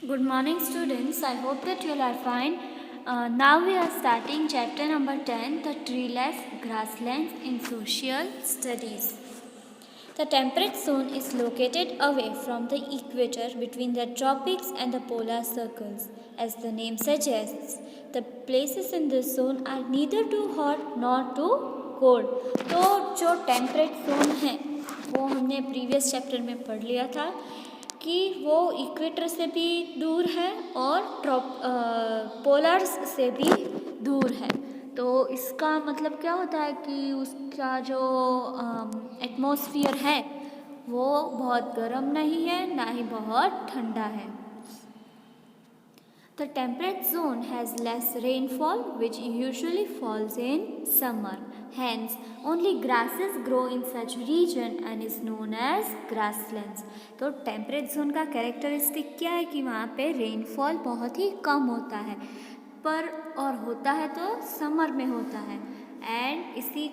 Good morning, students. I hope that you all are fine. Now we are starting chapter number 10, the treeless grasslands in social studies. The temperate zone is located away from the equator between the tropics and the polar circles. As the name suggests, the places in this zone are neither too hot nor too cold. तो जो temperate zone है वो हमने previous chapter में पढ़ लिया था कि वो इक्वेटर से भी दूर है और पोलर्स से भी दूर है। तो इसका मतलब क्या होता है कि उसका जो एटमॉस्फेयर है वो बहुत गर्म नहीं है ना ही बहुत ठंडा है। The temperate zone has less rainfall which usually falls in summer. Hence, only grasses grow in such region and is known as grasslands. तो टेम्परेट जोन का कैरेक्टरिस्टिक क्या है कि वहाँ पे रेनफॉल बहुत ही कम होता है पर और होता है तो समर में होता है एंड इसी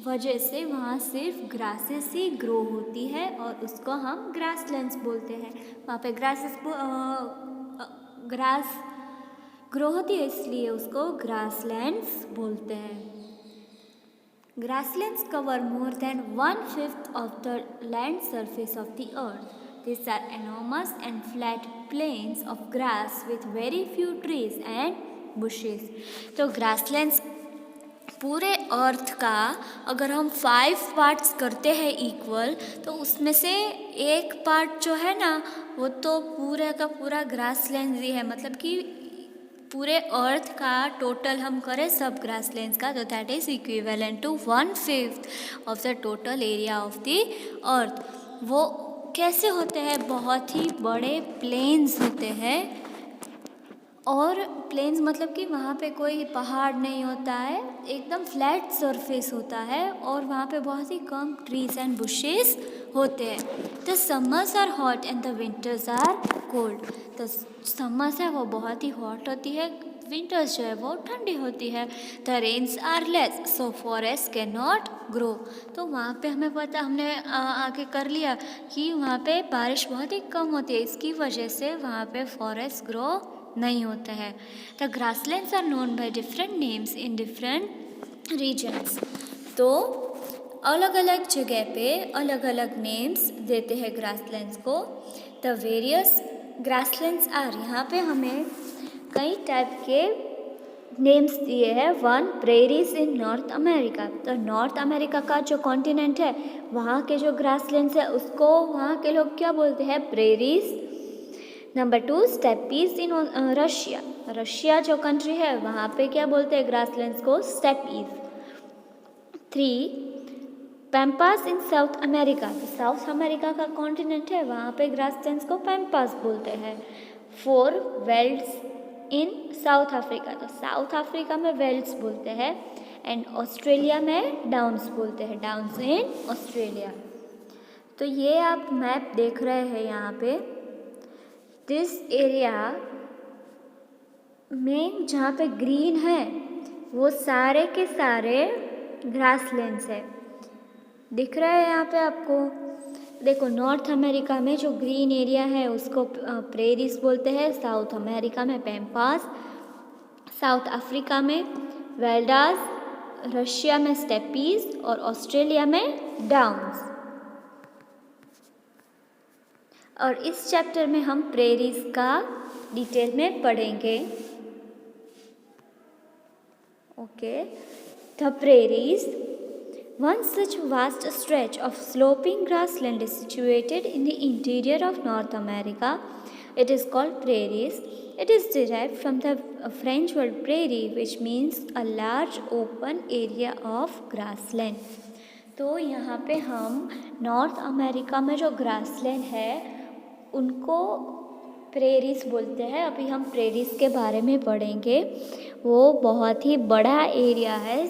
वजह से वहाँ सिर्फ ग्रासेस ही ग्रो होती है और उसको हम ग्रासलैंड्स बोलते हैं। वहाँ पे ग्रास ग्रो होती है इसलिए उसको ग्रासलैंड्स बोलते हैं। Grasslands cover more than 1/5 of the land surface of the earth. These are enormous and flat plains of grass with very few trees and bushes. तो ग्रासलैंड्स पूरे अर्थ का अगर हम 5 पार्ट्स करते हैं इक्वल तो उसमें से एक पार्ट जो है ना वो तो पूरे का पूरा ग्रासलैंड्स ही है। मतलब कि पूरे अर्थ का टोटल हम करें सब ग्रासलैंड्स का तो that is equivalent to 1/5 of the total area of the earth. वो कैसे होते हैं? बहुत ही बड़े प्लेन्स होते हैं और प्लेन्स मतलब कि वहाँ पे कोई पहाड़ नहीं होता है, एकदम फ्लैट सरफेस होता है और वहाँ पे बहुत ही कम ट्रीज एंड बुशेस होते हैं। The summers are hot and the winters are cold. तो समर्स है वो बहुत ही हॉट होती है, विंटर्स जो है वो ठंडी होती है। The rains are less so forest can not grow. तो वहाँ पे हमें पता हमने आगे कर लिया कि वहाँ पे बारिश बहुत ही कम होती है, इसकी वजह से वहाँ पे फॉरेस्ट ग्रो नहीं होता है। The grasslands are known by different names in different regions. तो अलग अलग जगह पे अलग अलग नेम्स देते हैं ग्रासलैंड्स को। द वेरियस ग्रासलैंड्स आर, यहाँ पे हमें कई टाइप के नेम्स दिए हैं। 1 प्रेरीज इन नॉर्थ अमेरिका। तो नॉर्थ अमेरिका का जो कॉन्टिनेंट है वहाँ के जो ग्रासलैंड्स है उसको वहाँ के लोग क्या बोलते हैं? Prairies. Number 2 steppes in Russia. Russia जो कंट्री है वहाँ पे क्या बोलते हैं ग्रासलैंड्स को? Steppes. 3 pampas in South America. तो साउथ अमेरिका का कॉन्टिनेंट है वहाँ पे ग्रासलैंड्स को पैम्पास बोलते हैं। 4 वेल्ड्स इन साउथ अफ्रीका। तो साउथ अफ्रीका में वेल्ड्स बोलते हैं एंड ऑस्ट्रेलिया में डाउन्स बोलते हैं, डाउन्स इन ऑस्ट्रेलिया। तो ये आप मैप देख रहे हैं यहाँ पे, दिस एरिया में जहाँ पे ग्रीन है वो सारे के सारे ग्रासलैंड्स है। दिख रहा है यहाँ पे आपको? देखो नॉर्थ अमेरिका में जो ग्रीन एरिया है उसको प्रेरीज बोलते हैं, साउथ अमेरिका में पैम्पास, साउथ अफ्रीका में वेल्डास, रशिया में स्टेपीज और ऑस्ट्रेलिया में डाउन्स। और इस चैप्टर में हम प्रेरीज का डिटेल में पढ़ेंगे। Okay, the prairies, one such vast stretch of sloping grassland is situated in the interior of North America. It is called prairies. It is derived from the French word prairie, which means a large open area of grassland. तो यहाँ पे हम north America में जो grassland है उनको prairies बोलते हैं। अभी हम प्रेरीज के बारे में पढ़ेंगे। वो बहुत ही बड़ा एरिया है,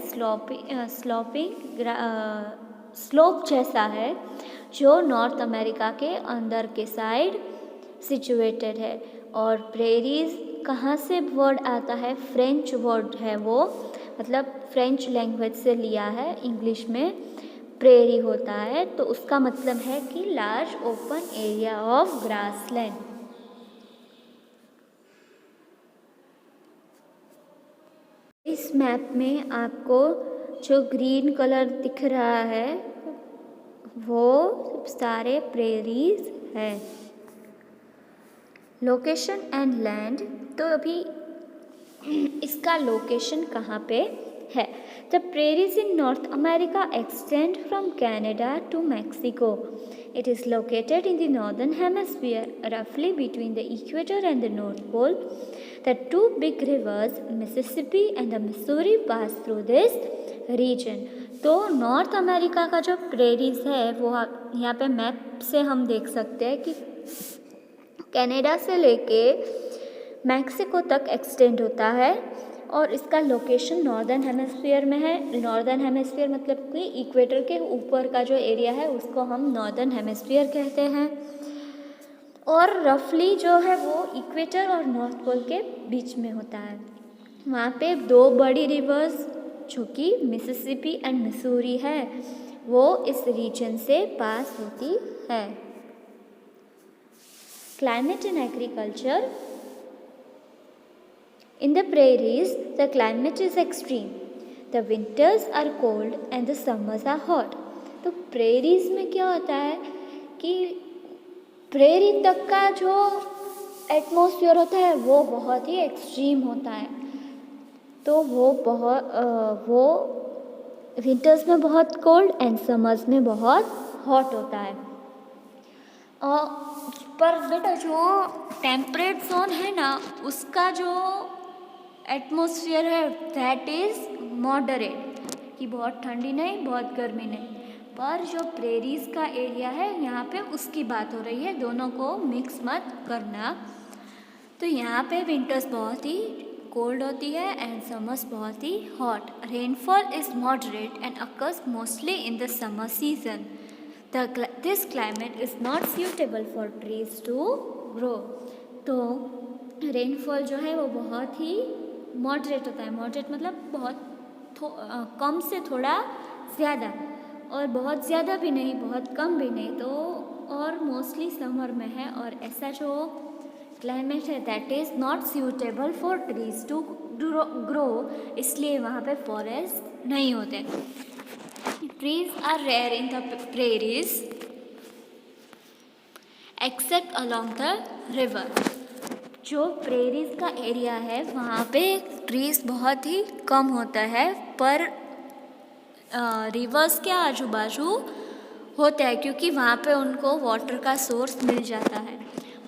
स्लोप जैसा है जो नॉर्थ अमेरिका के अंदर के साइड सिचुएटेड है। और प्रेरीज कहाँ से वर्ड आता है? फ्रेंच वर्ड है वो, मतलब फ्रेंच लैंग्वेज से लिया है। इंग्लिश में प्रेरी होता है तो उसका मतलब है कि large open area of grassland. इस मैप में आपको जो ग्रीन कलर दिख रहा है वो सारे प्रेरीज है। लोकेशन एंड लैंड, तो अभी इसका लोकेशन कहाँ पे है? The prairies in North America extend from Canada to Mexico. It is located in the northern hemisphere, roughly between the equator and the North Pole. The two big rivers, Mississippi and the Missouri, pass through this region. तो north America का जो prairies है वो यहाँ पे map से हम देख सकते हैं कि कनाडा से लेके मैक्सिको तक एक्सटेंड होता है और इसका लोकेशन नॉर्दर्न हेमिस्फीयर में है। नॉर्दर्न हेमिस्फीयर मतलब कि इक्वेटर के ऊपर का जो एरिया है उसको हम नॉर्दर्न हेमिस्फीयर कहते हैं और रफली जो है वो इक्वेटर और नॉर्थ पोल के बीच में होता है। वहाँ पे दो बड़ी रिवर्स जो कि मिसिसिपी एंड मिसूरी है वो इस रीजन से पास होती है। Climate and agriculture. In the prairies, the climate is extreme. The winters are cold and the summers are hot. तो prairies में क्या होता है कि प्रेरी तक का जो एटमॉस्फेयर होता है वो बहुत ही एक्सट्रीम होता है। तो वो विंटर्स में बहुत कोल्ड एंड समर्स में बहुत हॉट होता है। पर बेटा जो टेम्परेट जोन है ना उसका जो एटमॉस्फेयर है दैट इज़ मॉडरेट, कि बहुत ठंडी नहीं बहुत गर्मी नहीं। पर जो प्रेरीज का एरिया है यहाँ पे उसकी बात हो रही है, दोनों को मिक्स मत करना। तो यहाँ पे विंटर्स बहुत ही कोल्ड होती है एंड समर्स बहुत ही hot. Rainfall is moderate and occurs mostly in the summer season. This climate is not suitable for trees to grow. तो रेनफॉल जो है वो बहुत ही मॉडरेट होता है। मॉडरेट मतलब बहुत कम से थोड़ा ज़्यादा, और बहुत ज़्यादा भी नहीं बहुत कम भी नहीं। तो और मोस्टली समर में है और ऐसा जो क्लाइमेट है that is not suitable for trees to grow, इसलिए वहाँ पे फॉरेस्ट नहीं होते। Trees are rare in the prairies except along the river. जो प्रेरीज का एरिया है वहाँ पे ट्रीज बहुत ही कम होता है, पर रिवर्स के आजू बाजू होता है क्योंकि वहाँ पे उनको वाटर का सोर्स मिल जाता है।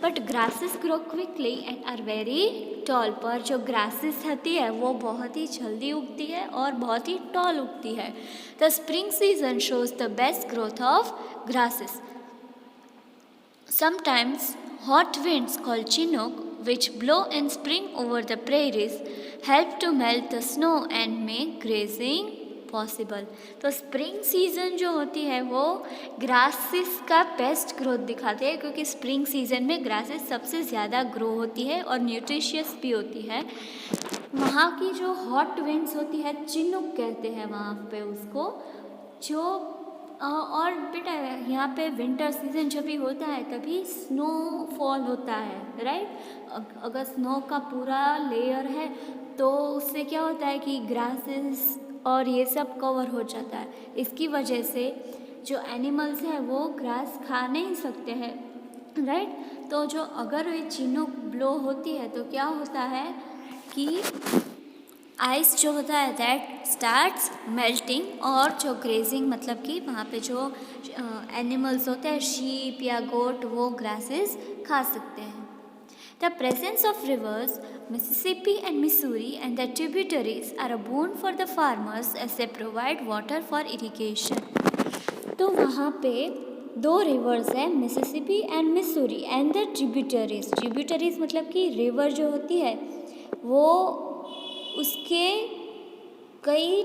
But grasses grow quickly and are very tall. पर जो ग्रासेस होती है वो बहुत ही जल्दी उगती है और बहुत ही टॉल उगती है। The spring season shows the best growth of grasses. Sometimes hot winds called Chinook, which blow in spring over the prairies, help to melt the snow and make grazing possible. तो spring season जो होती है वो grasses का best growth दिखाते हैं क्योंकि spring season में ग्रासेस सबसे ज़्यादा ग्रो होती है और न्यूट्रिशियस भी होती है। वहाँ की जो हॉट विंड्स होती है चिनुक कहते हैं वहाँ पे उसको, जो और बेटा यहाँ पे विंटर सीजन जब भी होता है तभी स्नोफॉल होता है, राइट। अगर स्नो का पूरा लेयर है तो उससे क्या होता है कि ग्रासेस और ये सब कवर हो जाता है। इसकी वजह से जो एनिमल्स हैं वो ग्रास खा नहीं सकते हैं, राइट। तो जो अगर ये चिनोक ब्लो होती है तो क्या होता है कि आइस जो होता है दैट स्टार्ट्स मेल्टिंग और जो ग्रेजिंग मतलब कि वहाँ पे जो एनिमल्स होते हैं शीप या गोट वो ग्रासेस खा सकते हैं। The presence of rivers Mississippi and Missouri and the tributaries are a boon for the farmers as they provide water for irrigation. तो वहाँ पे दो रिवर्स हैं Mississippi and Missouri and the tributaries. Tributaries मतलब कि रिवर जो होती है वो उसके कई,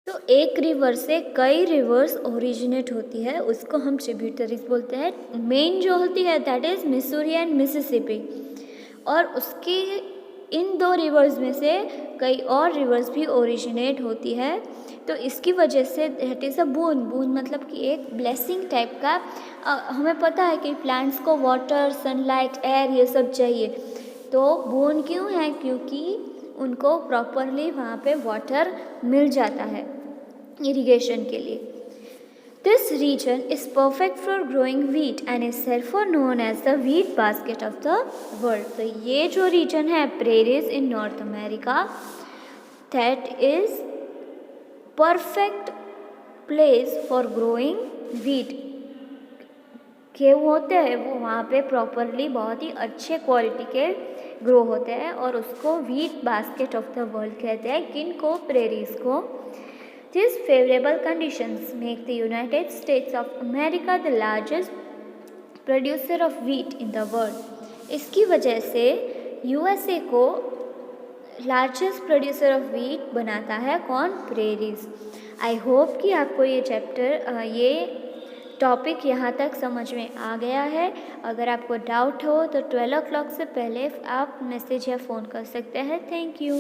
तो एक रिवर से कई रिवर्स ओरिजिनेट होती है उसको हम ट्रिब्यूटरीज बोलते हैं। मेन जो होती है that is Missouri and Mississippi, और उसकी इन दो रिवर्स में से कई और रिवर्स भी ओरिजिनेट होती है। तो इसकी वजह से दैट इज़ अ बून। बून मतलब कि एक ब्लेसिंग टाइप का। हमें पता है कि प्लांट्स को वाटर सनलाइट एयर ये सब चाहिए, तो बून क्यों है क्योंकि उनको प्रॉपरली वहाँ पे वाटर मिल जाता है इरिगेशन के लिए। This region is perfect for growing wheat and is therefore known as the wheat basket of the world. तो ये जो region है prairies in North America, that is perfect place for growing wheat. गेहूँ होते हैं वो वहाँ पे प्रॉपरली बहुत ही अच्छे क्वालिटी के ग्रो होते हैं और उसको wheat basket of the world कहते हैं। किन को? प्रेरीज को। These favorable conditions make the United States of America the largest producer of wheat in the world. इसकी वजह से USA को लार्जेस्ट प्रोड्यूसर ऑफ व्हीट बनाता है कौन? प्रेरीज। आई होप कि आपको ये चैप्टर ये टॉपिक यहाँ तक समझ में आ गया है। अगर आपको डाउट हो तो 12 o'clock से पहले आप मैसेज या फ़ोन कर सकते हैं। Thank you.